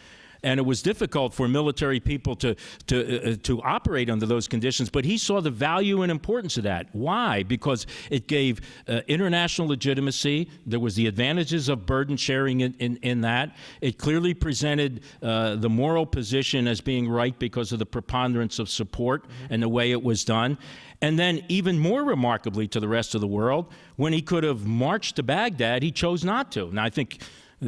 Speaker 2: And it was difficult for military people to operate under those conditions. But he saw the value and importance of that. Why? Because it gave international legitimacy. There was the advantages of burden sharing in that. It clearly presented the moral position as being right because of the preponderance of support and the way it was done. And then even more remarkably to the rest of the world, when he could have marched to Baghdad, he chose not to. Now, I think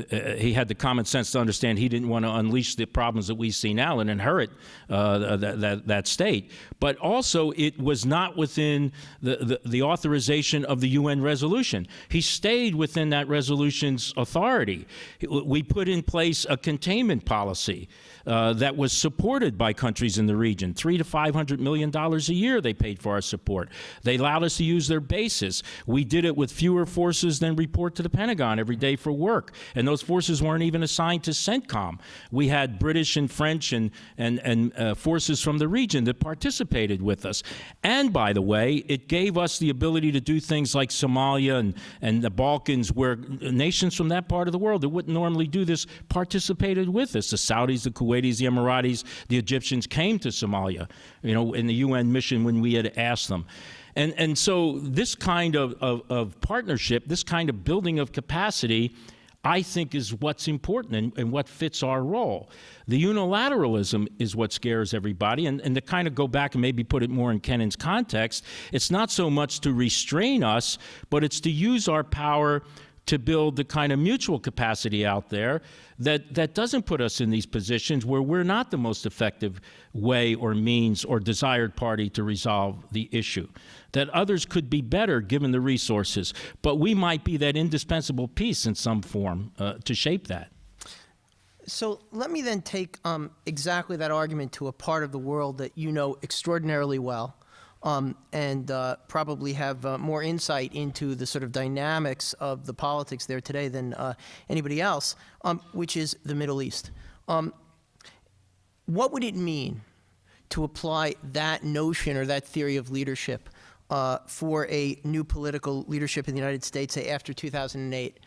Speaker 2: he had the common sense to understand he didn't want to unleash the problems that we see now and inherit that state. But also, it was not within the authorization of the UN resolution. He stayed within that resolution's authority. We put in place a containment policy that was supported by countries in the region. $300 to $500 million a year they paid for our support. They allowed us to use their bases. We did it with fewer forces than report to the Pentagon every day for work. And those forces weren't even assigned to CENTCOM. We had British and French and forces from the region that participated with us. And by the way, it gave us the ability to do things like Somalia and the Balkans, where nations from that part of the world that wouldn't normally do this participated with us. The Saudis, the Kuwaitis, the Emiratis, the Egyptians came to Somalia, in the UN mission when we had asked them. And so this kind of partnership, this kind of building of capacity, I think is what's important and what fits our role. The unilateralism is what scares everybody, and to kind of go back and maybe put it more in Kennan's context, it's not so much to restrain us, but it's to use our power to build the kind of mutual capacity out there that doesn't put us in these positions where we're not the most effective way or means or desired party to resolve the issue. That others could be better given the resources, but we might be that indispensable piece in some form to shape that.
Speaker 1: So let me then take exactly that argument to a part of the world that you know extraordinarily well. And probably have more insight into the sort of dynamics of the politics there today than anybody else, which is the Middle East. What would it mean to apply that notion or that theory of leadership for a new political leadership in the United States, say after 2008,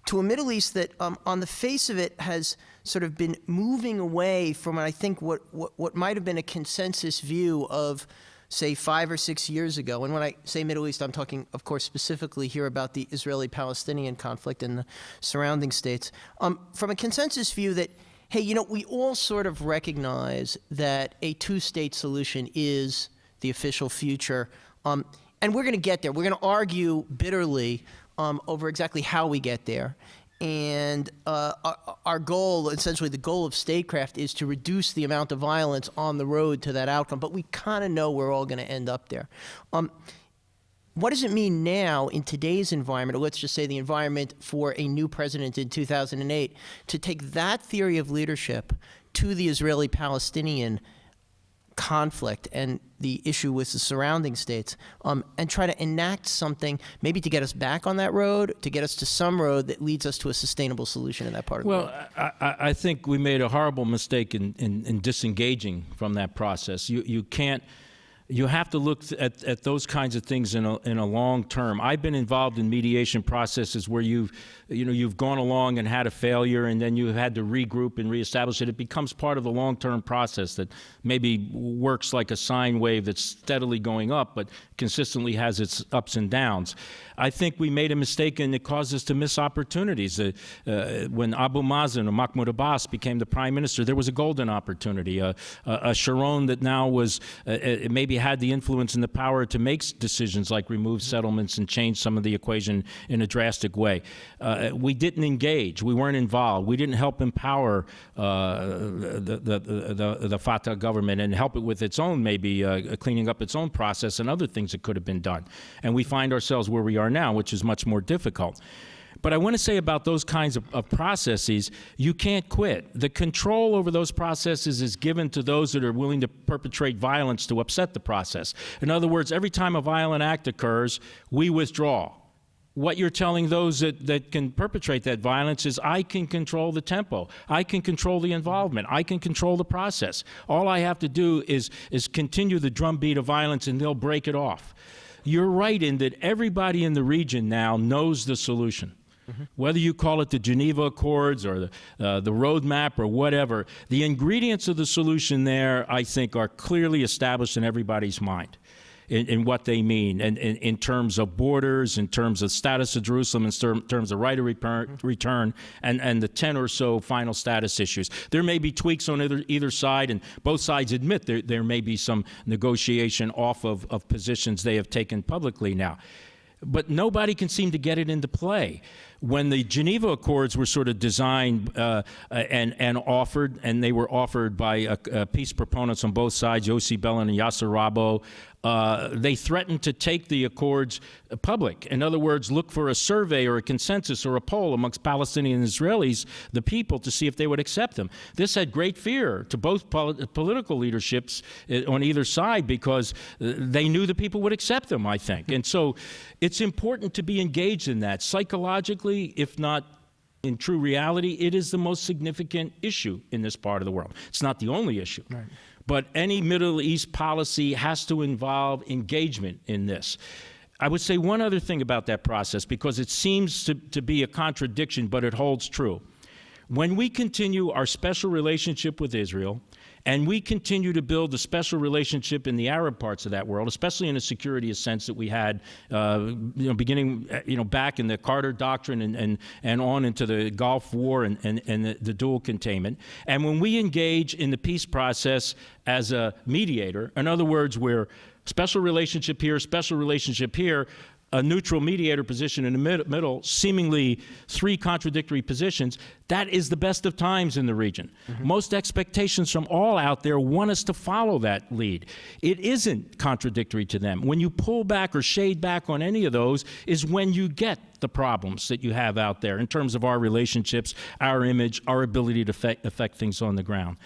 Speaker 1: to a Middle East that on the face of it has sort of been moving away from, I think, what might have been a consensus view of, say, 5 or 6 years ago. And when I say Middle East, I'm talking, of course, specifically here about the Israeli-Palestinian conflict and the surrounding states. From a consensus view that, hey, we all sort of recognize that a two-state solution is the official future. And we're going to get there. We're going to argue bitterly over exactly how we get there. And our goal, essentially the goal of statecraft, is to reduce the amount of violence on the road to that outcome. But we kind of know we're all going to end up there. What does it mean now in today's environment, or let's just say the environment for a new president in 2008, to take that theory of leadership to the Israeli-Palestinian conflict and the issue with the surrounding states, and try to enact something maybe to get us back on that road, to get us to some road that leads us to a sustainable solution in that part of the world?
Speaker 2: Well, I think we made a horrible mistake in disengaging from that process. You have to look at those kinds of things in a long term. I've been involved in mediation processes where you've gone along and had a failure, and then you had to regroup and reestablish it. It becomes part of the long-term process that maybe works like a sine wave that's steadily going up, but consistently has its ups and downs. I think we made a mistake, and it caused us to miss opportunities. When Abu Mazen or Mahmoud Abbas became the prime minister, there was a golden opportunity. Sharon that now was maybe had the influence and the power to make decisions like remove settlements and change some of the equation in a drastic way. We didn't engage. We weren't involved. We didn't help empower the Fatah government and help it with its own, maybe cleaning up its own process and other things that could have been done. And we find ourselves where we are now, which is much more difficult. But I want to say about those kinds of processes, you can't quit. The control over those processes is given to those that are willing to perpetrate violence to upset the process. In other words, every time a violent act occurs, we withdraw. what you're telling those that can perpetrate that violence is, I can control the tempo, I can control the involvement, I can control the process. All I have to do is continue the drumbeat of violence, and they'll break it off. You're right in that everybody in the region now knows the solution. Whether you call it the Geneva Accords or the roadmap or whatever, the ingredients of the solution there, I think, are clearly established in everybody's mind in what they mean, and in terms of borders, in terms of status of Jerusalem, in terms of right of return, and the 10 or so final status issues. There may be tweaks on either side, and both sides admit there may be some negotiation off of positions they have taken publicly now. But nobody can seem to get it into play. When the Geneva Accords were sort of designed and offered, and they were offered by peace proponents on both sides, Yossi Beilin and Yasser Rabo, they threatened to take the accords public. In other words, look for a survey or a consensus or a poll amongst Palestinians and Israelis, the people, to see if they would accept them. This had great fear to both political leaderships on either side, because they knew the people would accept them, I think. And so it's important to be engaged in that. Psychologically, if not in true reality, it is the most significant issue in this part of the world. It's not the only issue. Right. But any Middle East policy has to involve engagement in this. I would say one other thing about that process, because it seems to be a contradiction, but it holds true. When we continue our special relationship with Israel, and we continue to build a special relationship in the Arab parts of that world, especially in a security sense that we had, beginning, back in the Carter Doctrine and on into the Gulf War and the dual containment. And when we engage in the peace process as a mediator, in other words, we're special relationship here, a neutral mediator position in the middle, seemingly three contradictory positions, that is the best of times in the region. Most expectations from all out there want us to follow that lead. It isn't contradictory to them. When you pull back or shade back on any of those is when you get the problems that you have out there in terms of our relationships, our image, our ability to affect things on the ground.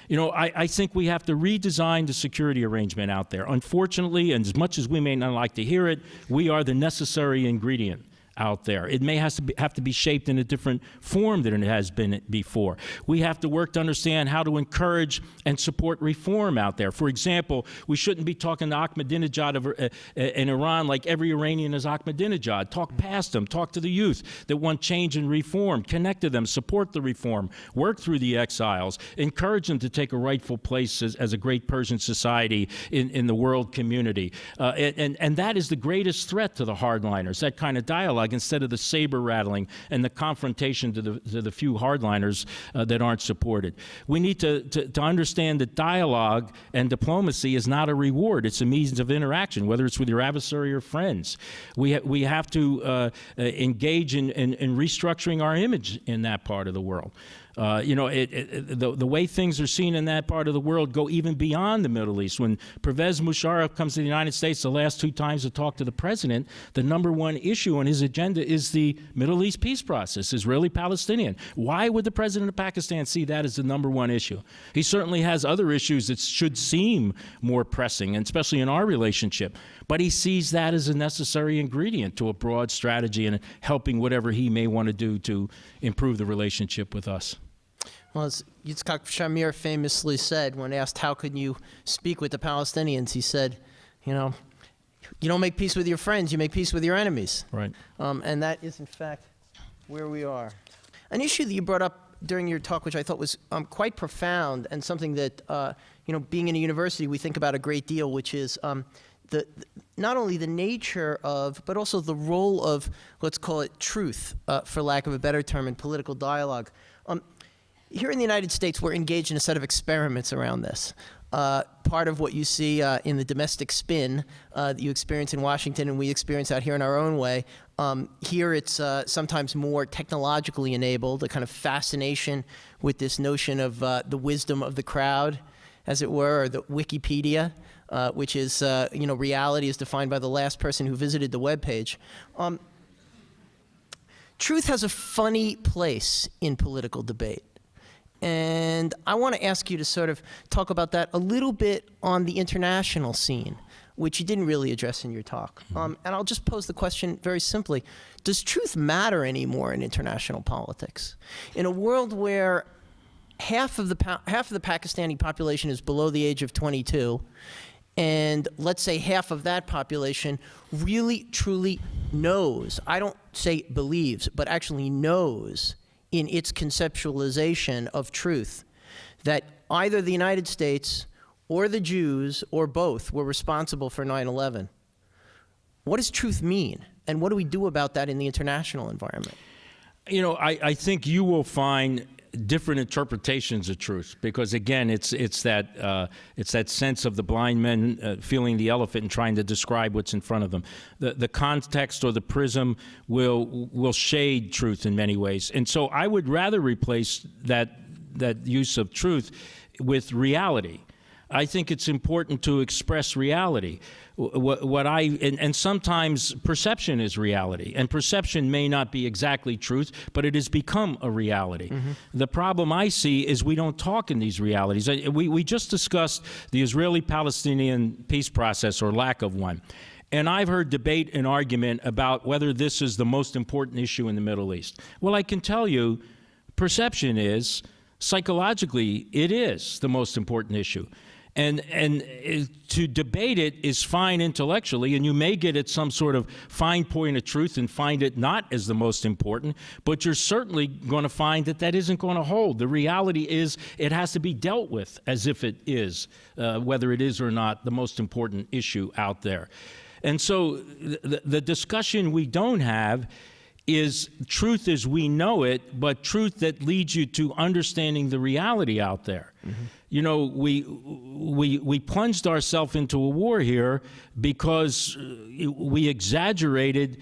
Speaker 2: I think we have to redesign the security arrangement out there. Unfortunately, and as much as we may not like to hear it, we are the necessary ingredient out there. It may have to be shaped in a different form than it has been before. We have to work to understand how to encourage and support reform out there. For example, we shouldn't be talking to Ahmadinejad in Iran like every Iranian is Ahmadinejad. Talk past them. Talk to the youth that want change and reform. Connect to them. Support the reform. Work through the exiles. Encourage them to take a rightful place as a great Persian society in the world community. And that is the greatest threat to the hardliners, that kind of dialogue, instead of the saber rattling and the confrontation to the few hardliners that aren't supported. We need to understand that dialogue and diplomacy is not a reward. It's a means of interaction, whether it's with your adversary or friends. We have to engage in restructuring our image in that part of the world. The way things are seen in that part of the world go even beyond the Middle East. When Pervez Musharraf comes to the United States the last 2 times to talk to the president, the #1 issue on his agenda is the Middle East peace process, Israeli-Palestinian. Why would the president of Pakistan see that as the #1 issue? He certainly has other issues that should seem more pressing, and especially in our relationship. But he sees that as a necessary ingredient to a broad strategy and helping whatever he may want to do to improve the relationship with us.
Speaker 1: Well, as Yitzhak Shamir famously said when asked, how could you speak with the Palestinians, he said, you don't make peace with your friends, you make peace with your enemies. Right. And that is, in fact, where we are. An issue that you brought up during your talk, which I thought was quite profound, and something that, being in a university, we think about a great deal, which is not only the nature of, but also the role of, let's call it truth, for lack of a better term, in political dialogue. Here in the United States, we're engaged in a set of experiments around this. Part of what you see in the domestic spin that you experience in Washington and we experience out here in our own way, here it's sometimes more technologically enabled, a kind of fascination with this notion of the wisdom of the crowd, as it were, or the Wikipedia, which is, reality is defined by the last person who visited the webpage. Truth has a funny place in political debate. And I want to ask you to sort of talk about that a little bit on the international scene. which you didn't really address in your talk. And I'll just pose the question very simply. Does truth matter anymore in international politics? In a world where half of the Pakistani population is below the age of 22, and let's say half of that population really, truly knows, I don't say believes, but actually knows in its conceptualization of truth that either the United States or the Jews or both were responsible for 9/11. What does truth mean? And what do we do about that in the international environment?
Speaker 2: You know, I think you will find different interpretations of truth, because again, it's that sense of the blind men feeling the elephant and trying to describe what's in front of them. The context or the prism will shade truth in many ways, and so I would rather replace that use of truth with reality. I think it's important to express reality. And sometimes perception is reality, and perception may not be exactly truth, but it has become a reality. The problem I see is we don't talk in these realities. We just discussed the Israeli-Palestinian peace process, or lack of one. And I've heard debate and argument about whether this is the most important issue in the Middle East. Well, I can tell you, perception is, psychologically, it is the most important issue. And to debate it is fine intellectually, and you may get at some sort of fine point of truth and find it not as the most important, but you're certainly going to find that that isn't going to hold. The reality is it has to be dealt with as if it is, whether it is or not, the most important issue out there. And so the discussion we don't have is truth as we know it, but truth that leads you to understanding the reality out there. You know, we plunged ourselves into a war here because we exaggerated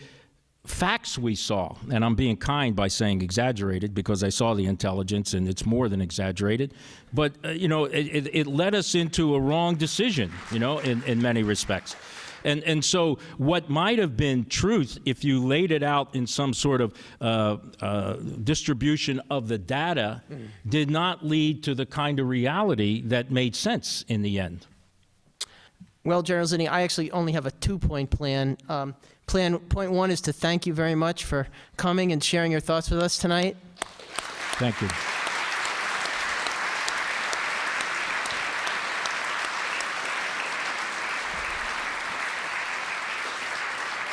Speaker 2: facts we saw. And I'm being kind by saying exaggerated, because I saw the intelligence and it's more than exaggerated. But, you know, it led us into a wrong decision, you know, in many respects. And so what might have been truth if you laid it out in some sort of distribution of the data did not lead to the kind of reality that made sense in the end.
Speaker 1: Well, General Zinni, I actually only have a two-point plan. Point one is to thank you very much for coming and sharing your thoughts with us tonight.
Speaker 2: Thank you.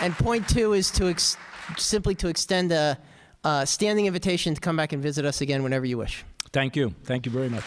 Speaker 1: And point two is to simply to extend a standing invitation to come back and visit us again whenever you wish.
Speaker 2: Thank you. Thank you very much.